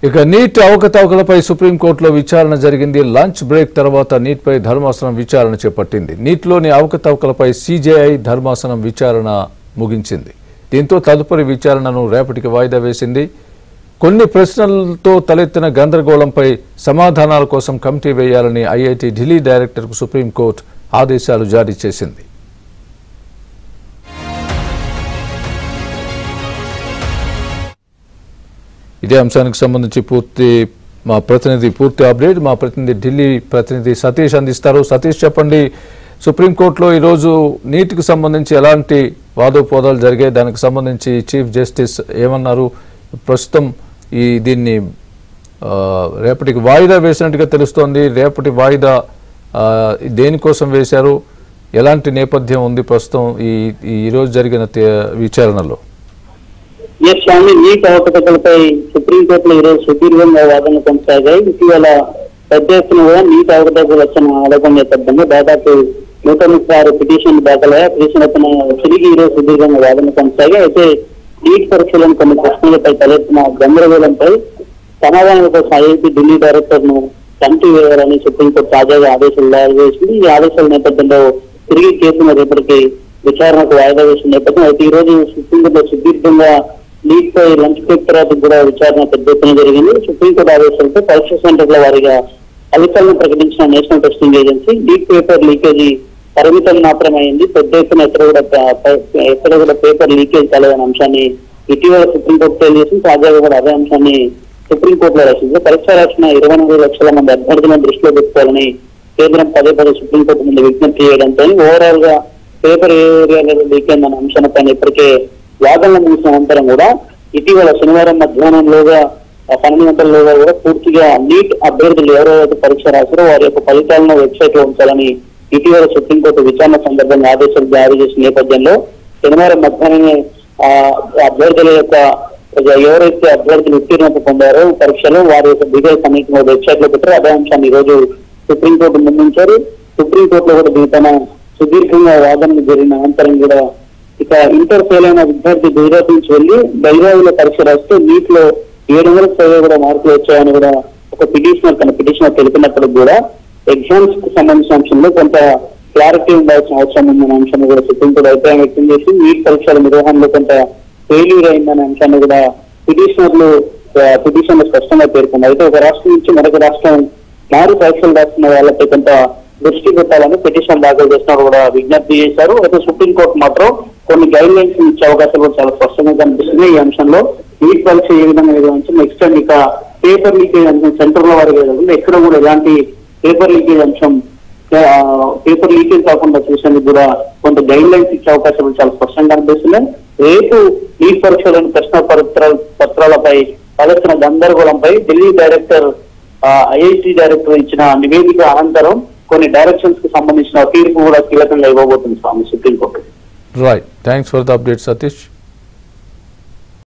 ఇక నీట్ అవకతవకలపై సుప్రీంకోర్టులో విచారణ జరిగింది. లంచ్ బ్రేక్ తర్వాత నీట్పై ధర్మాసనం విచారణ చేపట్టింది. నీట్లోని అవకతవకలపై సిజేఐ ధర్మాసనం విచారణ ముగించింది. దీంతో తదుపరి విచారణను రేపటికి వాయిదా వేసింది. కొన్ని ప్రశ్నలతో తలెత్తిన గందరగోళంపై సమాధానాల కోసం కమిటీ వేయాలని ఐఐటి ఢిల్లీ డైరెక్టర్కు సుప్రీంకోర్టు ఆదేశాలు జారీ చేసింది. ఇదే అంశానికి సంబంధించి మా ప్రతినిధి ఢిల్లీ ప్రతినిధి సతీష్ అందిస్తారు. సతీష్, చెప్పండి, సుప్రీంకోర్టులో ఈరోజు నీటికి సంబంధించి ఎలాంటి వాదోపవాదాలు జరిగాయి? దానికి సంబంధించి చీఫ్ జస్టిస్ ఏమన్నారు? ప్రస్తుతం దీన్ని రేపటికి వాయిదా వేసినట్టుగా తెలుస్తోంది. రేపటి వాయిదా దేనికోసం వేశారు? ఎలాంటి నేపథ్యం ఉంది ప్రస్తుతం ఈరోజు జరిగిన విచారణలో? నీట్ అవకతవకలపై సుప్రీంకోర్టులో ఈరోజు సుదీర్ఘంగా వాదనలు కొనసాగాయి. ఇటీవల పెద్ద ఎత్తున కూడా నీట్ అవకతవకలు వచ్చిన ఆరోపణ నేపథ్యంలో దాదాపు 136 పిటిషన్లు దాఖలయ్యాయి. పిటిషన్ తిరిగి ఈరోజు సుదీర్ఘంగా వాదనలు కొనసాగాయి. అయితే నీట్ పరీక్షలను కొన్ని ప్రశ్నలపై తలెత్తిన గందరగోళంపై సమాధానాల కోసం ఐఐటి ఢిల్లీ డైరెక్టర్ ను కమిటీ వేయాలని సుప్రీంకోర్టు తాజాగా ఆదేశాలు జారీ చేసింది. ఈ ఆదేశాల నేపథ్యంలో తిరిగి కేసును రేపటికి విచారణకు వాయిదా వేసిన నేపథ్యం. అయితే ఈ రోజు సుప్రీంకోర్టులో సుదీర్ఘంగా నీట్ పై లంచ్ బ్రేక్ తర్వాత కూడా విచారణ పెద్ద ఎత్తున జరిగింది. సుప్రీంకోర్టు ఆదేశాలతో పరీక్ష సెంటర్ల వారీగా ఫలితాలను ప్రకటించిన national testing agency neat paper leakage పరిమితం మాత్రమైంది. పెద్ద ఎత్తున ఎక్కడ కూడా పేపర్ లీకేజ్ కలగని అంశాన్ని ఇటీవల సుప్రీంకోర్టు తెలియజేసింది. తాజాగా కూడా అదే అంశాన్ని సుప్రీంకోర్టులో రాసింది. పరీక్ష రాసిన 24 లక్షల మంది అభ్యర్థులను దృష్టిలో పెట్టుకోవాలని కేంద్రం పదే సుప్రీంకోర్టు ముందు విజ్ఞప్తి చేయడంతో ఓవరాల్ గా పేపర్ ఏరియాలో లీక్ అయిందన్న అంశాలపైన ఇప్పటికే వాదనలు ముగిసిన అనంతరం కూడా ఇటీవల శనివారం మధ్యాహ్నంలోగా 12 గంటల్లోగా కూడా పూర్తిగా నీట్ అభ్యర్థులు ఎవరైతే పరీక్ష రాశారో వారి యొక్క ఫలితాలను వెబ్సైట్ లో ఉంచాలని ఇటీవల సుప్రీంకోర్టు విచారణ సందర్భంగా ఆదేశాలు జారీ చేసిన నేపథ్యంలో శనివారం మధ్యాహ్నమే అభ్యర్థుల యొక్క ఎవరైతే అభ్యర్థులు ఉత్తీర్ణత పొందారో పరీక్షలో వారి యొక్క డీటెయిల్స్ అన్నింటిని వెబ్సైట్ లో పెట్టారు. అదే అంశాన్ని ఈ రోజు సుప్రీంకోర్టు ముందుంచారు. సుప్రీంకోర్టులో కూడా దీనిపైన సుదీర్ఘంగా వాదనలు జరిగిన అనంతరం కూడా ఇక ఇంటర్ ఫెయిల్ అయిన విద్యార్థి గుజరాత్ నుంచి వెళ్లి బెల్గావిలో పరీక్ష రాస్తే నీట్ లో 700 కూడా మార్కులు వచ్చాయని కూడా ఒక పిటిషనర్ తెలిపినప్పుడు కూడా ఎగ్జామ్స్ కు సంబంధించిన అంశంలో కొంత క్లారిటీ ఉండాల్సిన అవసరం ఉందనే అంశాన్ని కూడా సుప్రీంకోర్టు అభిప్రాయం వ్యక్తం చేసి నీట్ పరీక్షల నిర్వహణలో కొంత ఫెయిల్యూర్ అయిందనే అంశాన్ని కూడా పిటిషన్లు స్పష్టంగా పేర్కొంది. అయితే ఒక రాష్ట్రం నుంచి మరొక రాష్ట్రం మారు పరీక్షలు రాస్తున్న వాళ్ళపై కొంత దృష్టి పెట్టాలని పిటిషన్ దాఖలు చేసినప్పుడు కూడా విజ్ఞప్తి చేశారు. అయితే సుప్రీంకోర్టు మాత్రం కొన్ని గైడ్ లైన్స్ ఇచ్చే అవకాశాలు కూడా చాలా స్పష్టంగా కనిపిస్తున్నాయి. ఈ అంశంలో నీట్ పరీక్ష ఏ విధంగా నిర్వహించి నెక్స్ట్ టైం ఇక పేపర్ లీకేజ్ అంశం సెంటర్ల వారికి ఎక్కడ కూడా ఎలాంటి పేపర్ లీకేజ్ కాకుండా చూసేందుకు కూడా కొంత గైడ్ లైన్స్ ఇచ్చే అవకాశాలు చాలా స్పష్టంగా కనిపిస్తున్నాయి. రేపు నీట్ పరీక్షలోని ప్రశ్న పత్రాలపై తలెత్తిన గందరగోళంపై ఢిల్లీ డైరెక్టర్ ఐఐటి డైరెక్టర్ ఇచ్చిన నివేదిక అనంతరం కొన్ని డైరెక్షన్స్ కి సంబంధించిన తీర్పు కూడా కీలకంగా ఇవ్వబోతుంది supreme court. Right, thanks for the update Satish.